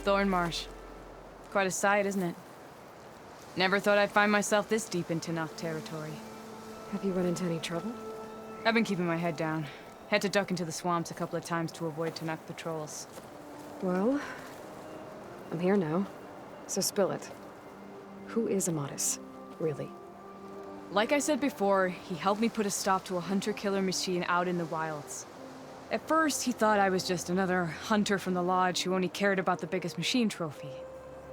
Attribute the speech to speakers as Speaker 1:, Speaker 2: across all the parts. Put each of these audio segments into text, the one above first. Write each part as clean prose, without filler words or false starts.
Speaker 1: Thornmarsh. Quite a sight, isn't it? Never thought I'd find myself this deep in Tenakth territory.
Speaker 2: Have you run into any trouble?
Speaker 1: I've been keeping my head down. Had to duck into the swamps a couple of times to avoid Tenakth patrols.
Speaker 2: Well, I'm here now, so spill it. Who is Amadis, really?
Speaker 1: Like I said before, he helped me put a stop to a hunter-killer machine out in the wilds. At first, he thought I was just another hunter from the Lodge who only cared about the biggest machine trophy.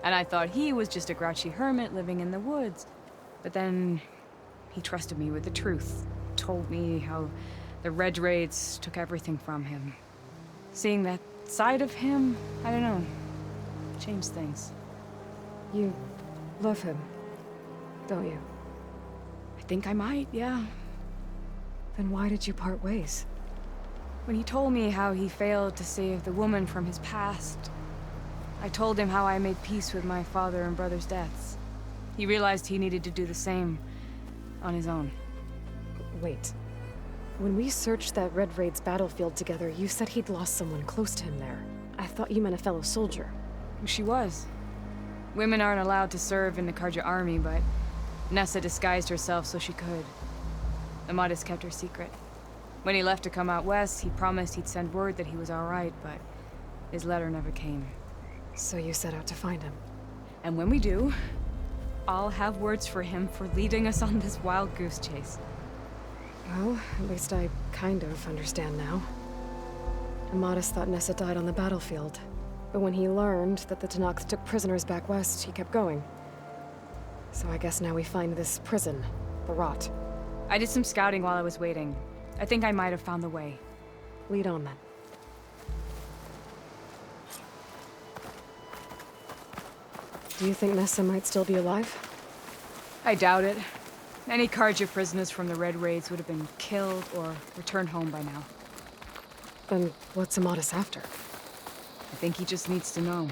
Speaker 1: And I thought he was just a grouchy hermit living in the woods. But then, he trusted me with the truth. Told me how the Red Raids took everything from him. Seeing that side of him, I don't know, changed things.
Speaker 2: You love him, don't you?
Speaker 1: I think I might, yeah.
Speaker 2: Then why did you part ways?
Speaker 1: When he told me how he failed to save the woman from his past, I told him how I made peace with my father and brother's deaths. He realized he needed to do the same on his own.
Speaker 2: Wait. When we searched that Red Raid's battlefield together, you said he'd lost someone close to him there. I thought you meant a fellow soldier.
Speaker 1: She was. Women aren't allowed to serve in the Carja army, but Nessa disguised herself so she could. Amadis kept her secret. When he left to come out west, he promised he'd send word that he was all right, but his letter never came.
Speaker 2: So you set out to find him?
Speaker 1: And when we do, I'll have words for him for leading us on this wild goose chase.
Speaker 2: Well, at least I kind of understand now. Amadis thought Nessa died on the battlefield, but when he learned that the Tenakth took prisoners back west, he kept going. So I guess now we find this prison, the Rot.
Speaker 1: I did some scouting while I was waiting. I think I might have found the way.
Speaker 2: Lead on, then. Do you think Nessa might still be alive?
Speaker 1: I doubt it. Any Carja prisoners from the Red Raids would have been killed or returned home by now.
Speaker 2: Then what's Amadis after?
Speaker 1: I think he just needs to know.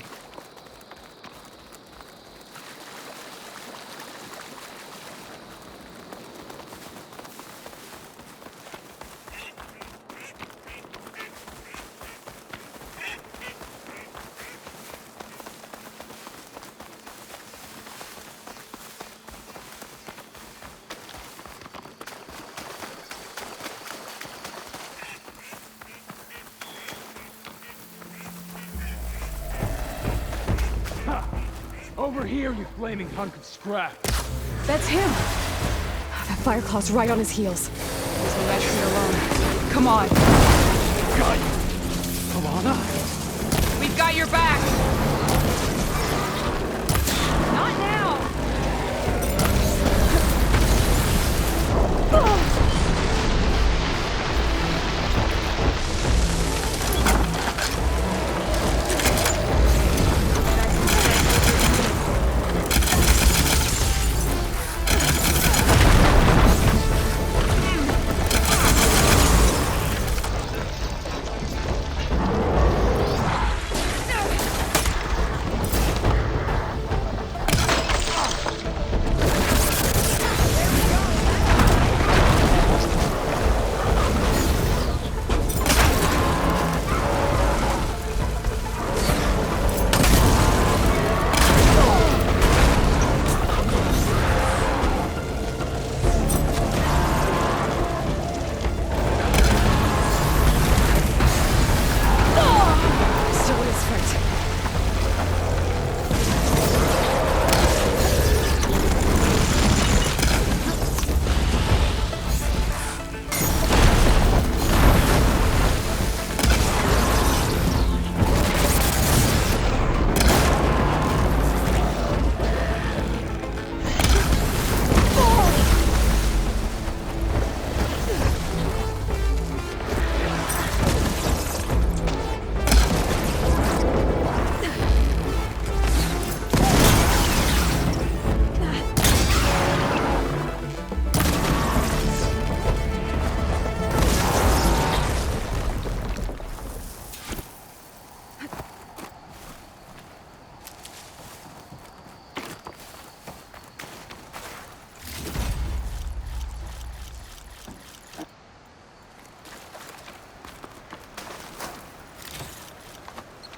Speaker 3: Over here, you flaming hunk of scrap!
Speaker 1: That's him!
Speaker 2: That Fireclaw's right on his heels.
Speaker 1: There's no match for you alone. Come on!
Speaker 3: Got you! Come on up!
Speaker 1: We've got your back! Not now!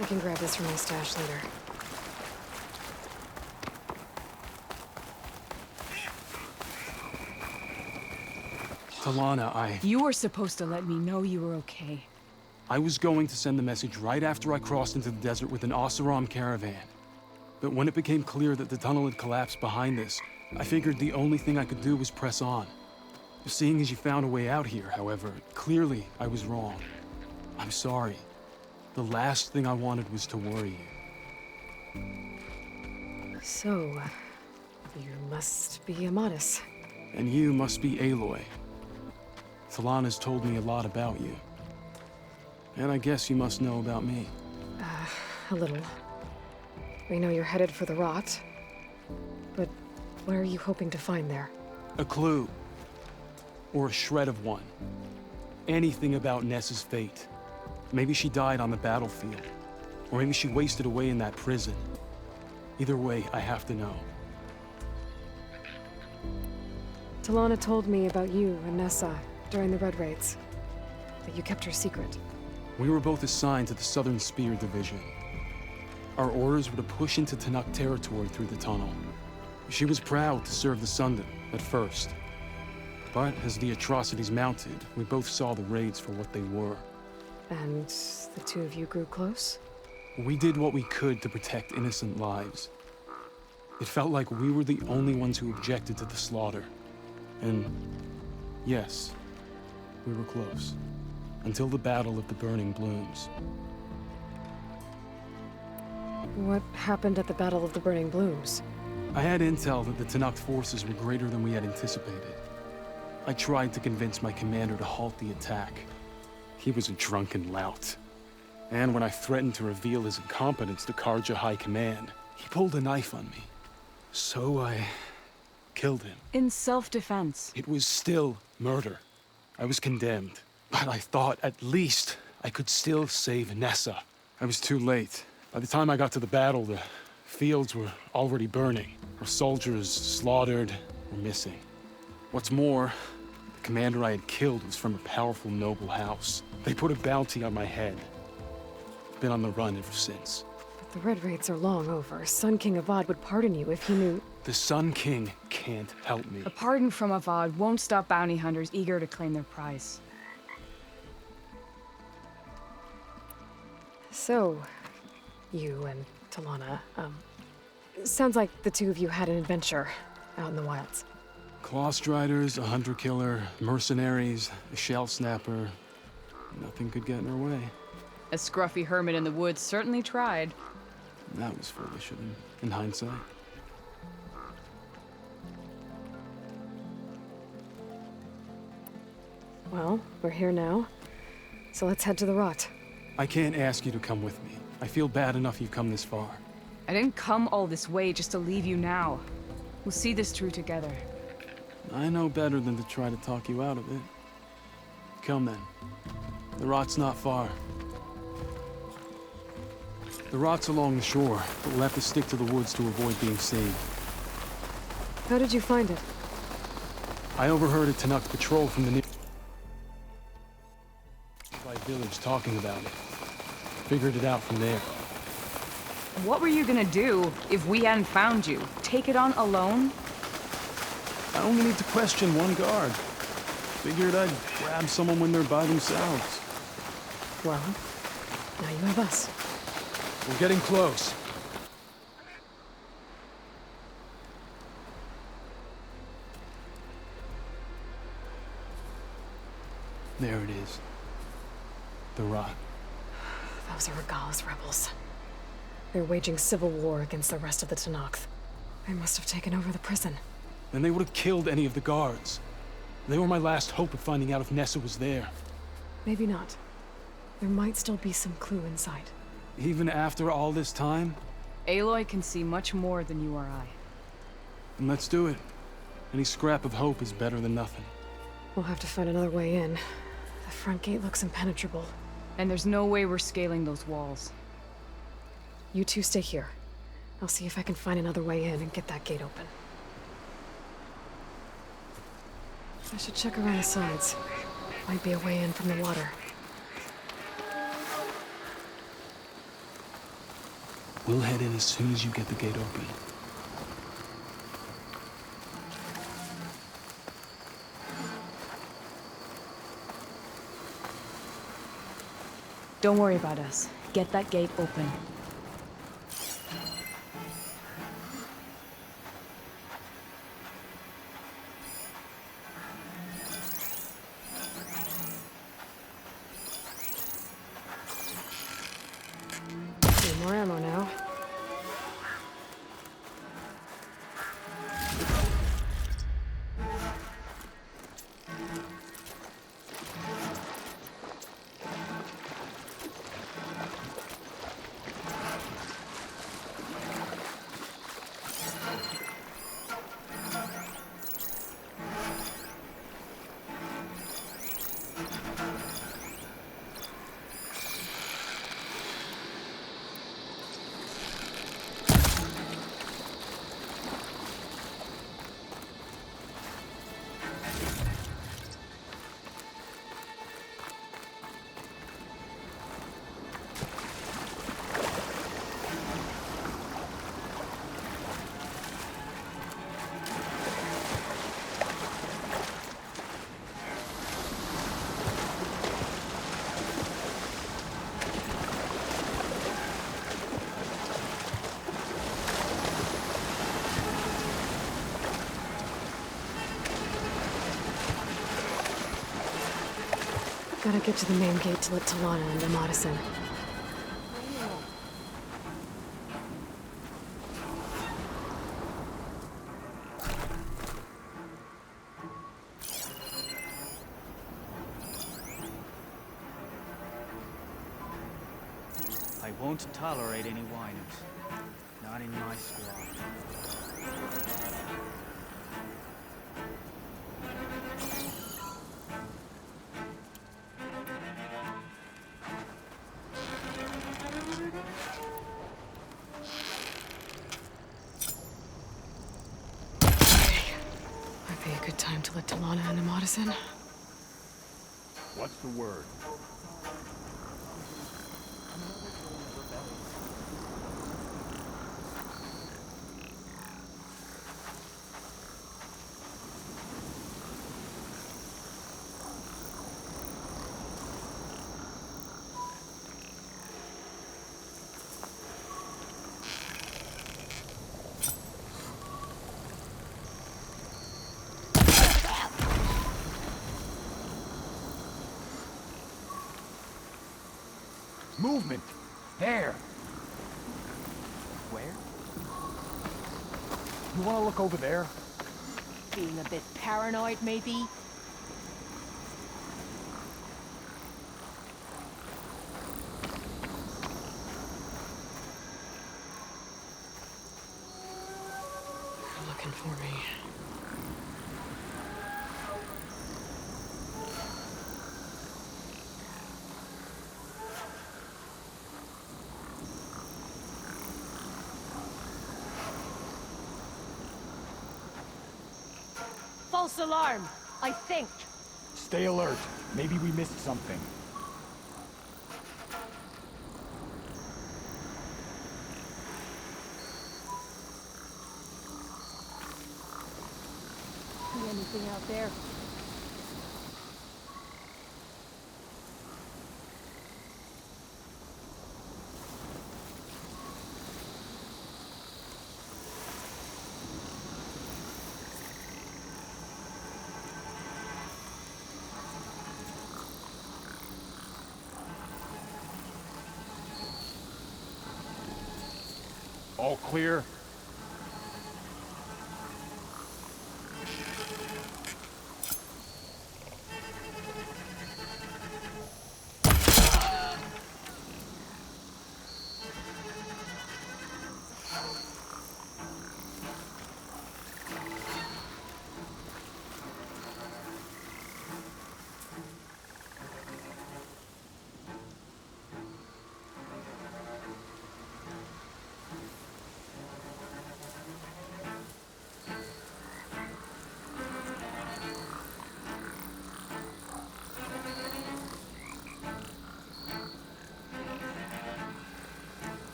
Speaker 2: I can grab this from my stash later.
Speaker 3: Talana,
Speaker 1: You were supposed to let me know you were okay.
Speaker 3: I was going to send the message right after I crossed into the desert with an Oseram caravan. But when it became clear that the tunnel had collapsed behind us, I figured the only thing I could do was press on. Seeing as you found a way out here, however, clearly I was wrong. I'm sorry. The last thing I wanted was to worry you.
Speaker 2: So, you must be Amadis.
Speaker 3: And you must be Aloy. Talana's told me a lot about you. And I guess you must know about me.
Speaker 2: A little. We know you're headed for the Rot. But what are you hoping to find there?
Speaker 3: A clue. Or a shred of one. Anything about Nessa's fate. Maybe she died on the battlefield. Or maybe she wasted away in that prison. Either way, I have to know.
Speaker 2: Talana told me about you and Nessa during the Red Raids. That you kept her secret.
Speaker 3: We were both assigned to the Southern Spear Division. Our orders were to push into Tenakth territory through the tunnel. She was proud to serve the Sundom at first. But as the atrocities mounted, we both saw the raids for what they were.
Speaker 2: And the two of you grew close?
Speaker 3: We did what we could to protect innocent lives. It felt like we were the only ones who objected to the slaughter. And yes, we were close. Until the Battle of the Burning Blooms.
Speaker 2: What happened at the Battle of the Burning Blooms?
Speaker 3: I had intel that the Tenakth forces were greater than we had anticipated. I tried to convince my commander to halt the attack. He was a drunken lout. And when I threatened to reveal his incompetence to Karja High Command, he pulled a knife on me. So I killed him.
Speaker 1: In self-defense.
Speaker 3: It was still murder. I was condemned. But I thought at least I could still save Nessa. I was too late. By the time I got to the battle, the fields were already burning. Our soldiers slaughtered or missing. What's more, the commander I had killed was from a powerful noble house. They put a bounty on my head. Been on the run ever since.
Speaker 2: But the Red Raids are long over. Sun King Avad would pardon you if he knew...
Speaker 3: The Sun King can't help me.
Speaker 1: A pardon from Avad won't stop bounty hunters eager to claim their prize.
Speaker 2: So, you and Talana, sounds like the two of you had an adventure out in the wilds.
Speaker 3: Clawstriders, a hunter-killer, mercenaries, a shell snapper. Nothing could get in our way.
Speaker 1: A scruffy hermit in the woods certainly tried.
Speaker 3: That was foolish in hindsight.
Speaker 2: Well, we're here now, so let's head to the Rot.
Speaker 3: I can't ask you to come with me. I feel bad enough you've come this far.
Speaker 1: I didn't come all this way just to leave you now. We'll see this through together.
Speaker 3: I know better than to try to talk you out of it. Come then. The Rot's not far. The Rot's along the shore, but we'll have to stick to the woods to avoid being seen.
Speaker 2: How did you find it?
Speaker 3: I overheard a Tenakth patrol from the nearby village talking about it. Figured it out from there.
Speaker 1: What were you gonna do if we hadn't found you? Take it on alone?
Speaker 3: I only need to question one guard. Figured I'd grab someone when they're by themselves.
Speaker 2: Well, now you have us.
Speaker 3: We're getting close. There it is. The Rot.
Speaker 2: Those are Regal's rebels. They're waging civil war against the rest of the Tenakth. They must have taken over the prison.
Speaker 3: Then they would have killed any of the guards. They were my last hope of finding out if Nessa was there.
Speaker 2: Maybe not. There might still be some clue in sight.
Speaker 3: Even after all this time?
Speaker 1: Aloy can see much more than you or I.
Speaker 3: Then let's do it. Any scrap of hope is better than nothing.
Speaker 2: We'll have to find another way in. The front gate looks impenetrable.
Speaker 1: And there's no way we're scaling those walls.
Speaker 2: You two stay here. I'll see if I can find another way in and get that gate open. I should check around the sides. Might be a way in from the water.
Speaker 3: We'll head in as soon as you get the gate open.
Speaker 1: Don't worry about us. Get that gate open.
Speaker 2: Need more ammo now. Gotta get to the main gate to let Talana into Madison.
Speaker 4: I won't tolerate any whiners. Not in my squad.
Speaker 2: Might be a good time to let Talana into Madison.
Speaker 5: What's the word? Movement! There!
Speaker 4: Where?
Speaker 5: You wanna look over there?
Speaker 6: Being a bit paranoid, maybe?
Speaker 2: They're looking for me.
Speaker 6: False alarm, I think.
Speaker 5: Stay alert. Maybe we missed something.
Speaker 6: See anything out there?
Speaker 5: All clear?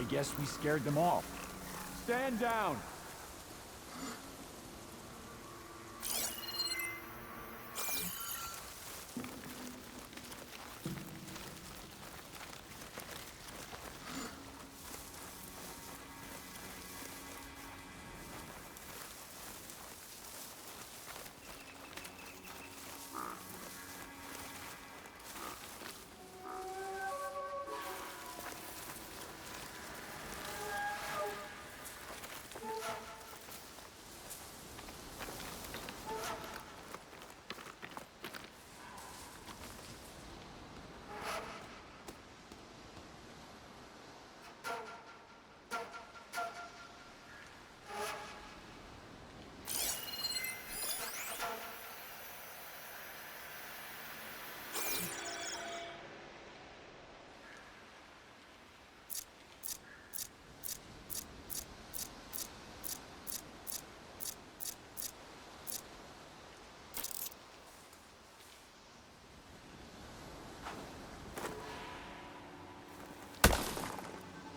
Speaker 5: guess we scared them off. Stand down!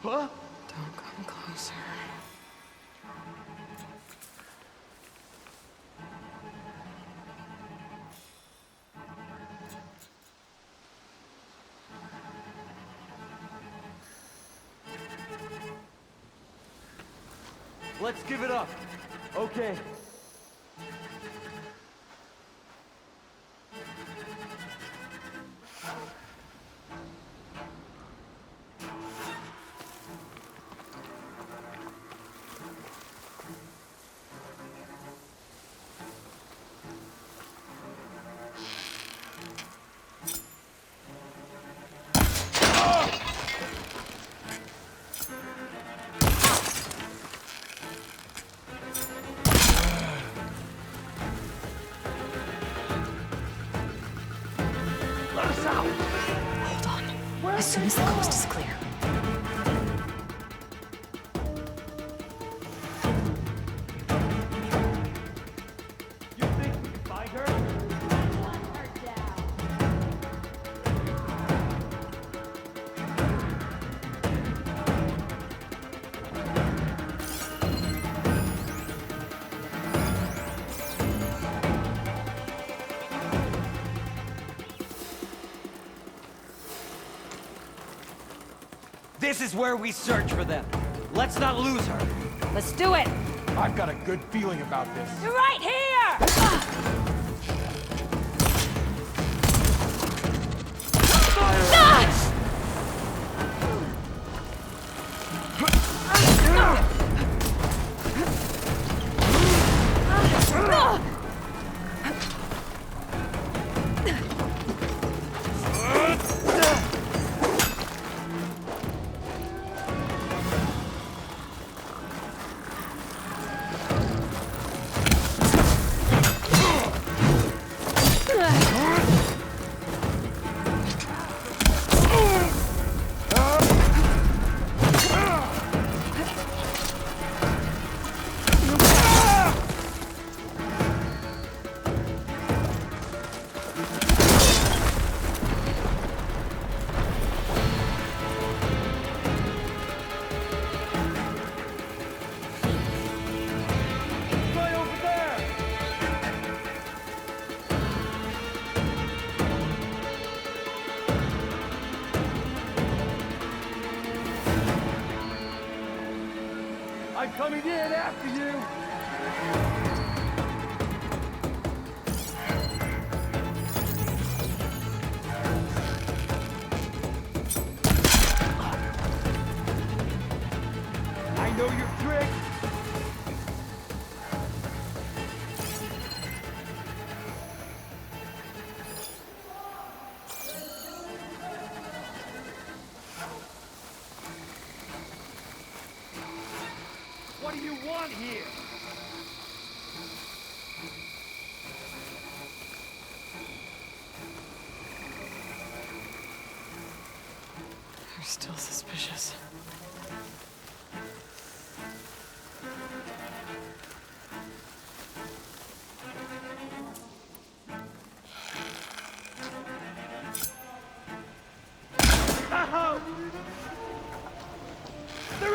Speaker 2: Don't come closer.
Speaker 7: Let's give it up. Okay.
Speaker 2: Hold on. As soon as the coast is clear.
Speaker 7: You think we can find her? This is where we search for them. Let's not lose her.
Speaker 6: Let's do it!
Speaker 5: I've got a good feeling about this.
Speaker 6: You're right here!
Speaker 7: Right over there! I'm coming in after you! I know your trick! What do you want here?
Speaker 2: They're still suspicious.
Speaker 7: They're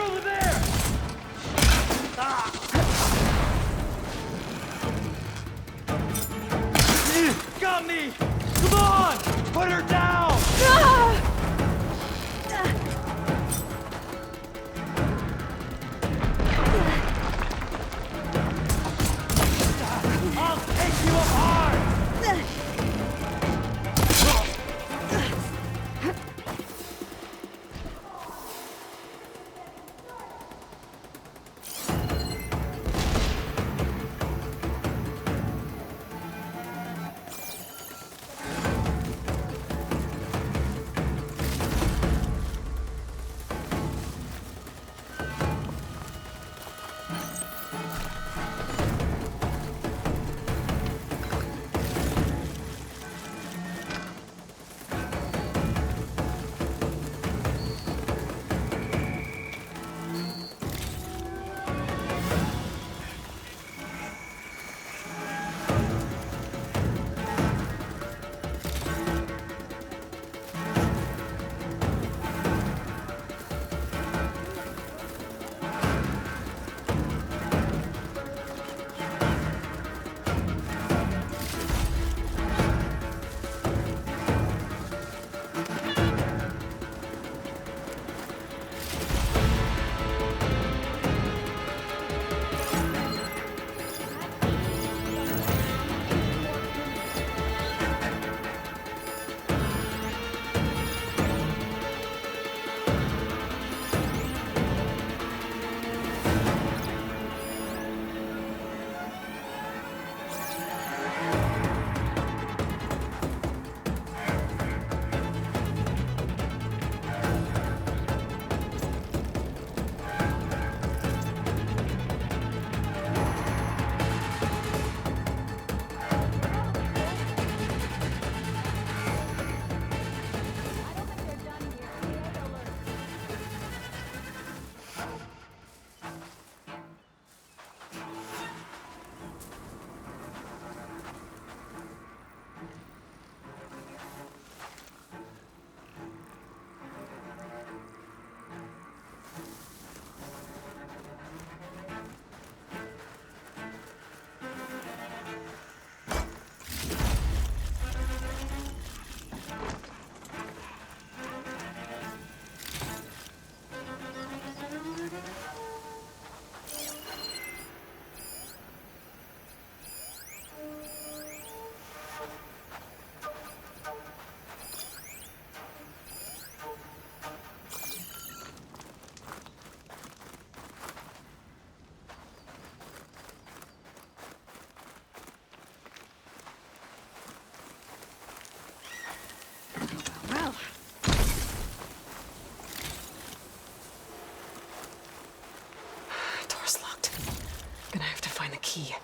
Speaker 2: Gonna have to find the key.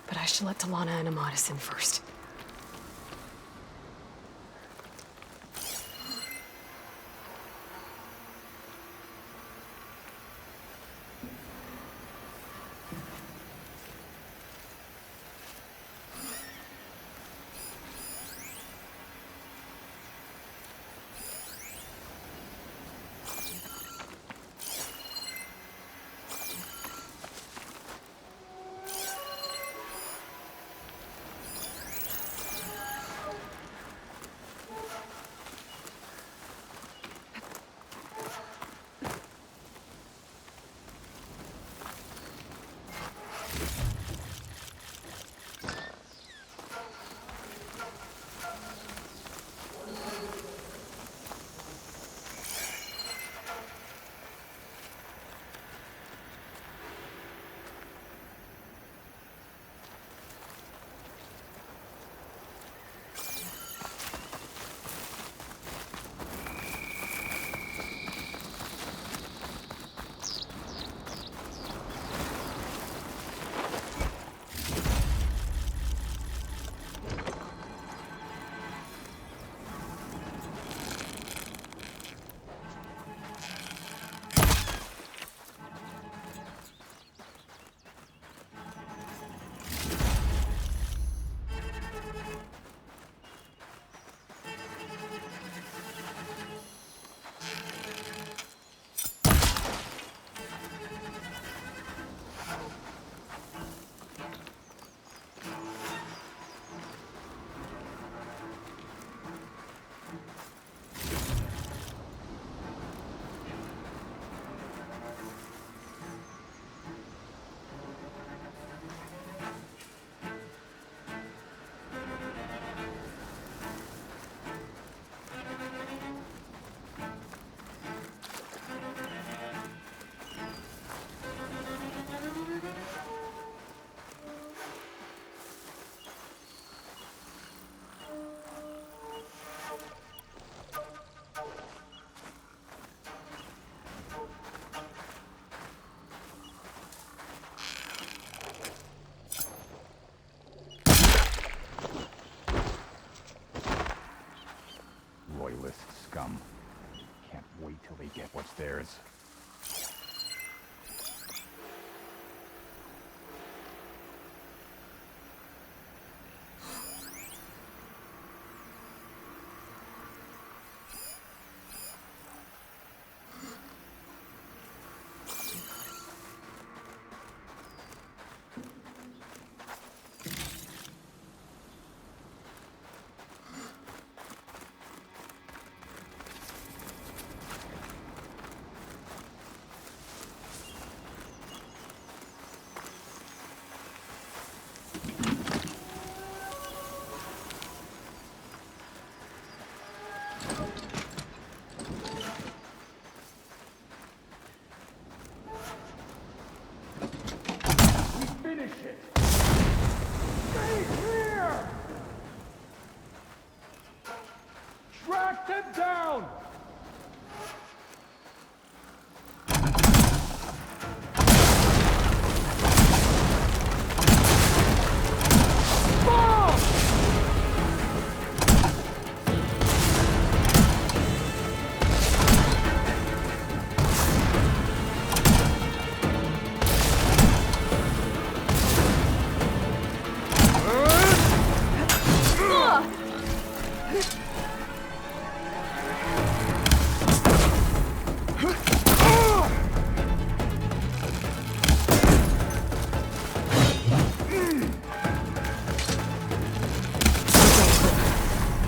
Speaker 2: But I should let Talana and Amadis in first.
Speaker 5: Royalist scum. Can't wait till they get what's theirs. Finish it! Stay here! Track them down!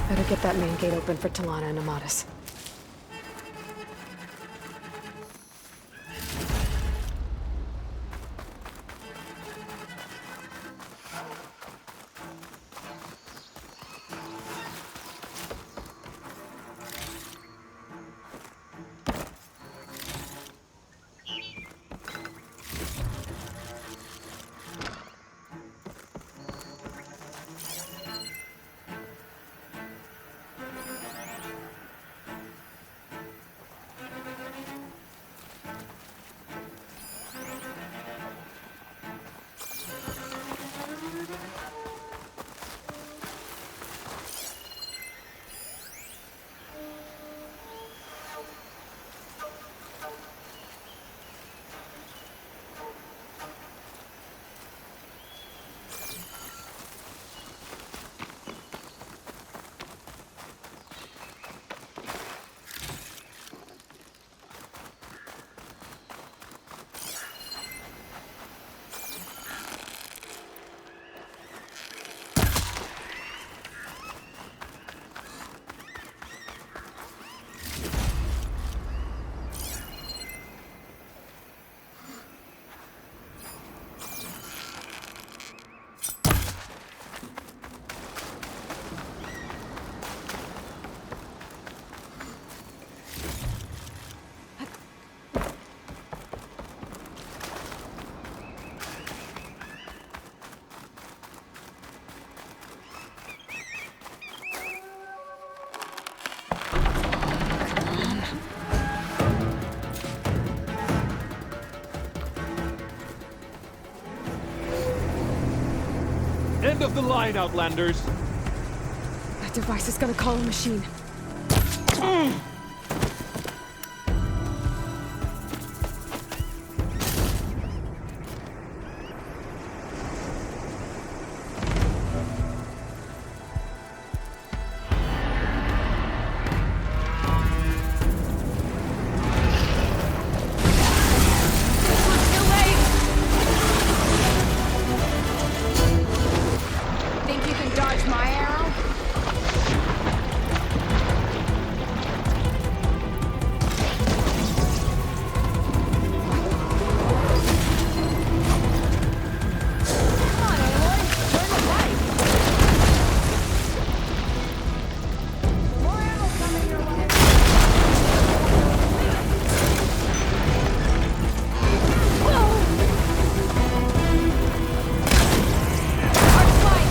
Speaker 2: Better get that main gate open for Talana and Amadis.
Speaker 3: End of the line, Outlanders!
Speaker 2: That device is gonna call a machine.
Speaker 1: Think you can dodge my arrow? Come on, Aloy. Turn the light. More ammo coming your way. Arc flight.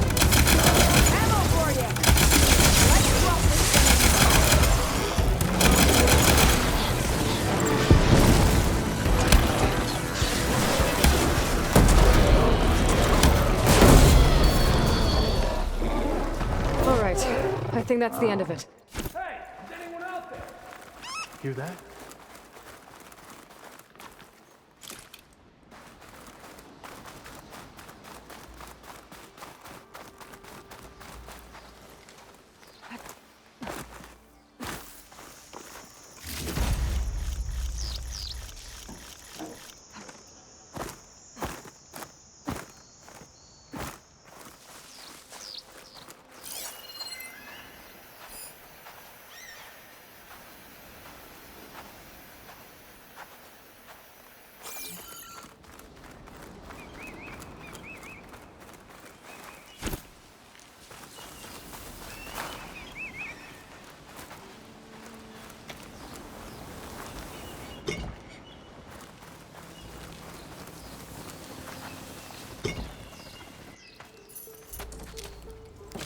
Speaker 1: Ammo for you. Let's drop this thing.
Speaker 2: All right. I think that's the end of it.
Speaker 3: Hey, is anyone out there? Hear that?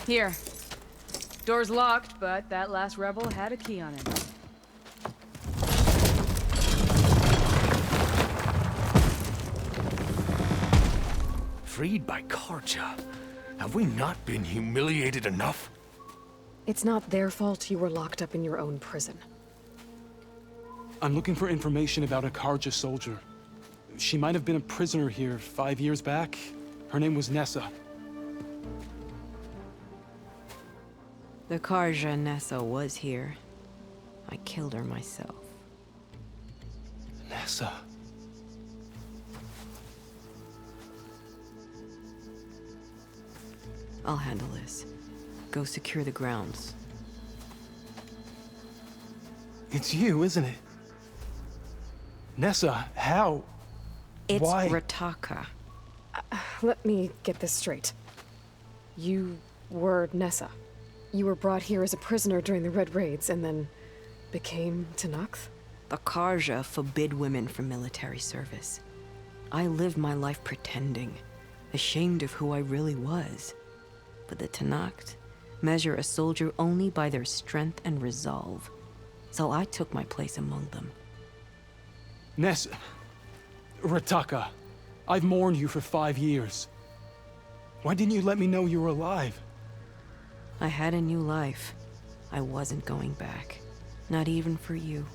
Speaker 1: Here. Door's locked, but that last rebel had a key on it.
Speaker 8: Freed by Karja? Have we not been humiliated enough?
Speaker 2: It's not their fault you were locked up in your own prison.
Speaker 3: I'm looking for information about a Karja soldier. She might have been a prisoner here 5 years back. Her name was Nessa.
Speaker 9: The Karja Nessa was here. I killed her myself.
Speaker 3: Nessa.
Speaker 9: I'll handle this. Go secure the grounds.
Speaker 3: It's you, isn't it? Nessa, how?
Speaker 9: It's
Speaker 3: Why?
Speaker 9: Rataka.
Speaker 2: Let me get this straight. You were Nessa. You were brought here as a prisoner during the Red Raids and then became Tenakth?
Speaker 9: The Karja forbid women from military service. I lived my life pretending, ashamed of who I really was. But the Tenakth measure a soldier only by their strength and resolve. So I took my place among them.
Speaker 3: Nessa... Rataka, I've mourned you for 5 years. Why didn't you let me know you were alive?
Speaker 9: I had a new life. I wasn't going back. Not even for you,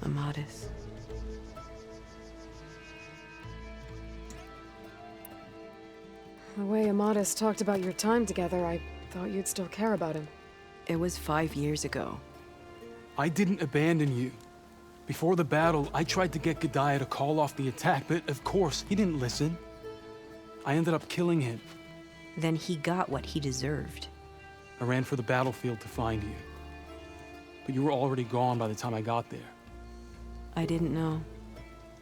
Speaker 9: Amadis.
Speaker 2: The way Amadis talked about your time together, I thought you'd still care about him.
Speaker 9: It was 5 years ago.
Speaker 3: I didn't abandon you. Before the battle, I tried to get Godiah to call off the attack, but of course, he didn't listen. I ended up killing him.
Speaker 9: Then he got what he deserved.
Speaker 3: I ran for the battlefield to find you. But you were already gone by the time I got there.
Speaker 9: I didn't know.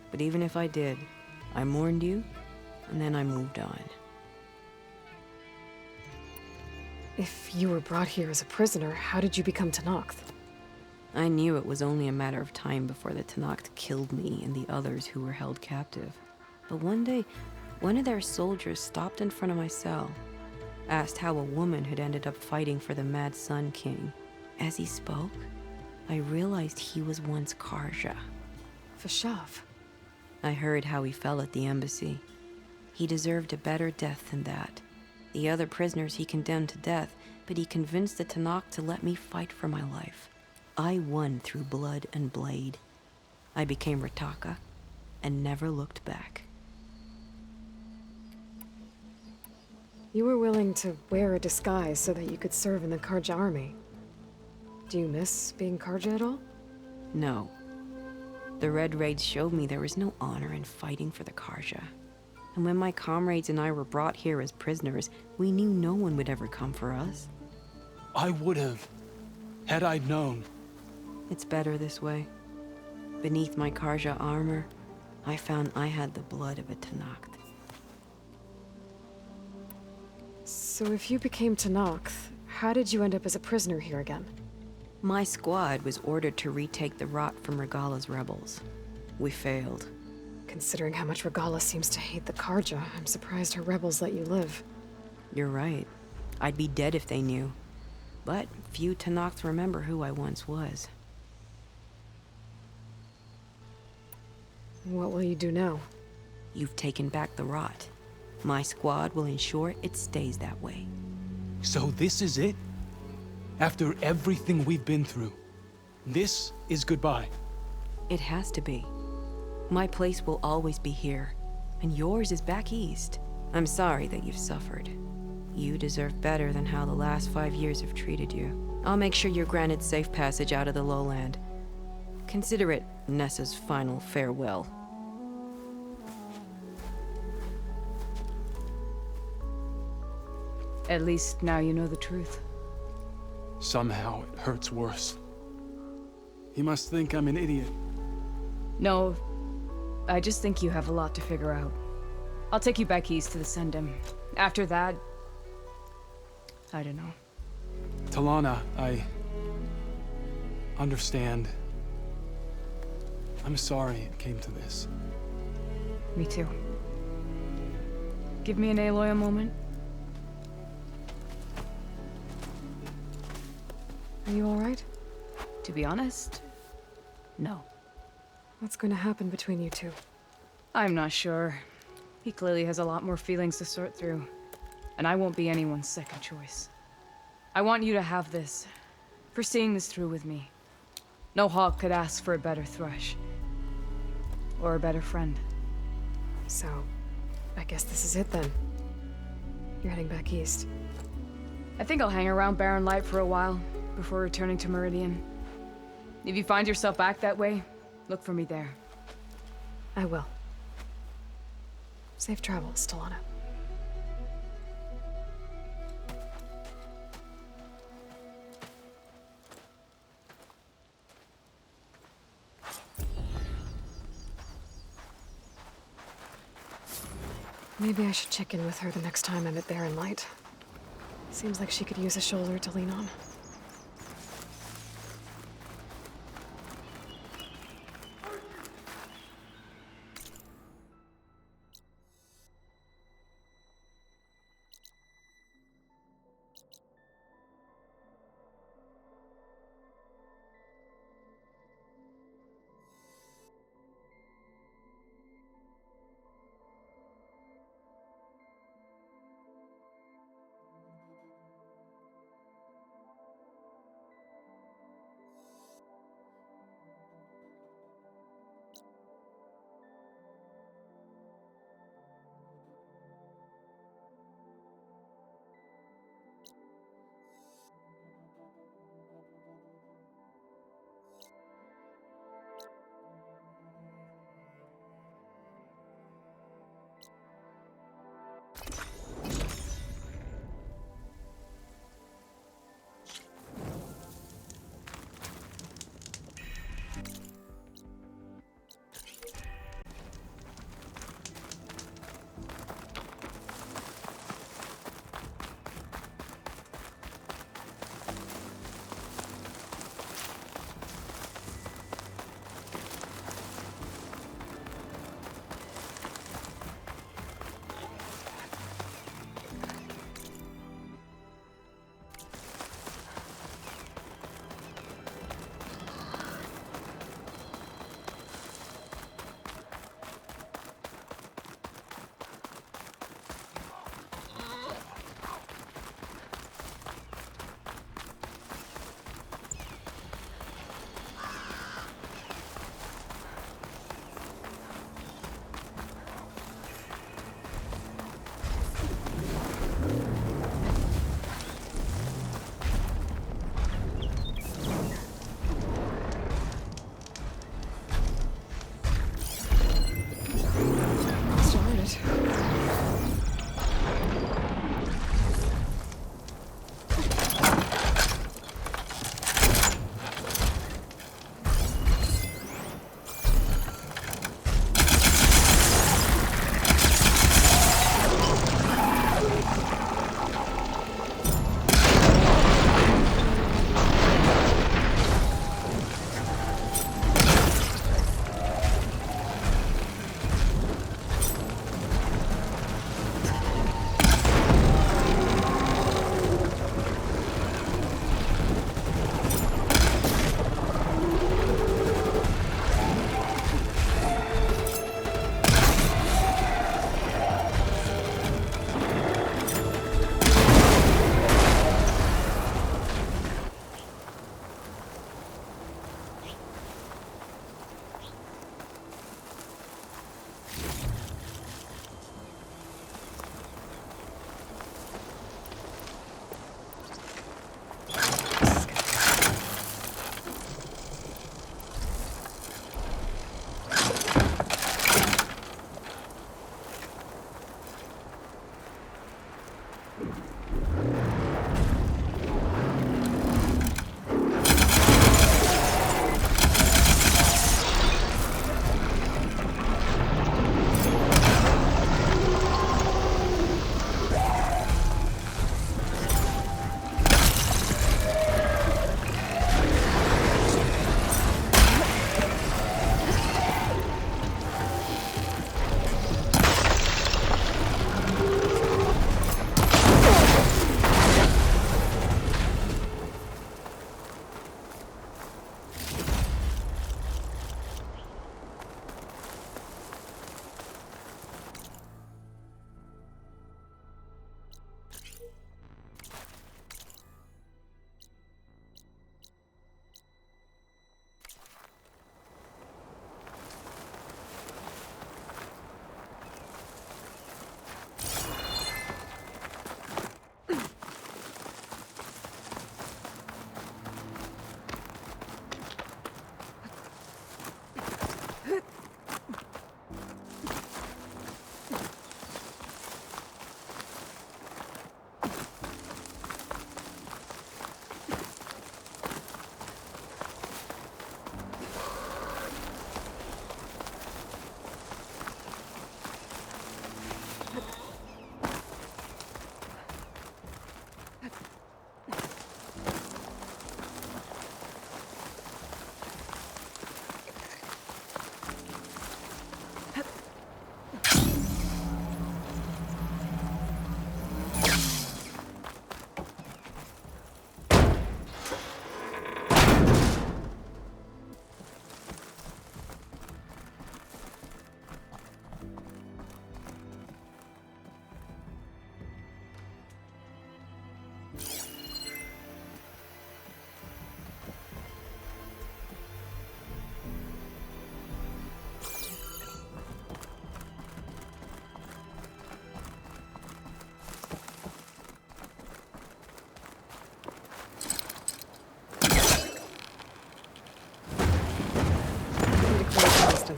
Speaker 9: But even if I did, I mourned you, and then I moved on.
Speaker 2: If you were brought here as a prisoner, how did you become Tenakth?
Speaker 9: I knew it was only a matter of time before the Tenakth killed me and the others who were held captive. But one day, one of their soldiers stopped in front of my cell, asked how a woman had ended up fighting for the Mad Sun King. As he spoke, I realized he was once Karja.
Speaker 2: Vashav.
Speaker 9: I heard how he fell at the embassy. He deserved a better death than that. The other prisoners he condemned to death, but he convinced the Tenakth to let me fight for my life. I won through blood and blade. I became Rataka and never looked back.
Speaker 2: You were willing to wear a disguise so that you could serve in the Karja army. Do you miss being Karja at all?
Speaker 9: No. The Red Raids showed me there was no honor in fighting for the Karja. And when my comrades and I were brought here as prisoners, we knew no one would ever come for us.
Speaker 3: I would have, had I known.
Speaker 9: It's better this way. Beneath my Karja armor, I found I had the blood of a Tenakth.
Speaker 2: So if you became Tenakth, how did you end up as a prisoner here again?
Speaker 9: My squad was ordered to retake the Rot from Regala's rebels. We failed.
Speaker 2: Considering how much Regala seems to hate the Karja, I'm surprised her rebels let you live.
Speaker 9: You're right. I'd be dead if they knew. But few Tenakths remember who I once was.
Speaker 2: What will you do now?
Speaker 9: You've taken back the Rot. My squad will ensure it stays that way.
Speaker 3: So this is it? After everything we've been through, this is goodbye.
Speaker 9: It has to be. My place will always be here, and yours is back east. I'm sorry that you've suffered. You deserve better than how the last 5 years have treated you. I'll make sure you're granted safe passage out of the lowland. Consider it Nessa's final farewell.
Speaker 1: At least now you know the truth.
Speaker 3: Somehow it hurts worse. He must think I'm an idiot.
Speaker 1: No, I just think you have a lot to figure out. I'll take you back east to the Sendem. After that, I don't know.
Speaker 3: Talana, I understand. I'm sorry it came to this.
Speaker 1: Me too. Give me an Aloy a moment.
Speaker 2: Are you alright?
Speaker 1: To be honest, no.
Speaker 2: What's going to happen between you two?
Speaker 1: I'm not sure. He clearly has a lot more feelings to sort through. And I won't be anyone's second choice. I want you to have this, for seeing this through with me. No hawk could ask for a better thrush. Or a better friend.
Speaker 2: So, I guess this is it then. You're heading back east.
Speaker 1: I think I'll hang around Barren Light for a while, before returning to Meridian. If you find yourself back that way, look for me there.
Speaker 2: I will. Safe travels, Talana. Maybe I should check in with her the next time I'm at Barren Light. Seems like she could use a shoulder to lean on.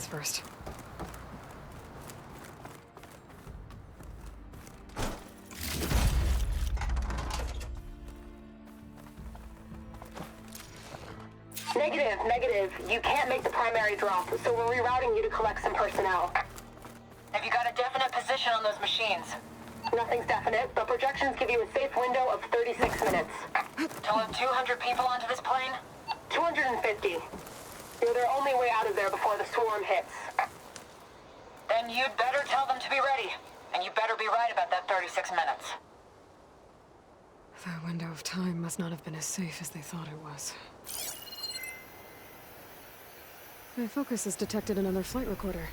Speaker 2: first.
Speaker 10: Negative. You can't make the primary drop, so we're rerouting you to collect some personnel.
Speaker 11: Have you got a definite position on those machines?
Speaker 10: Nothing's definite, but projections give you a safe window of 36 minutes.
Speaker 11: To load 200 people onto this plane?
Speaker 10: 250. You're their only way out of there before the swarm hits.
Speaker 11: Then you'd better tell them to be ready. And you better be right about that 36 minutes.
Speaker 2: That window of time must not have been as safe as they thought it was. My focus has detected another flight recorder.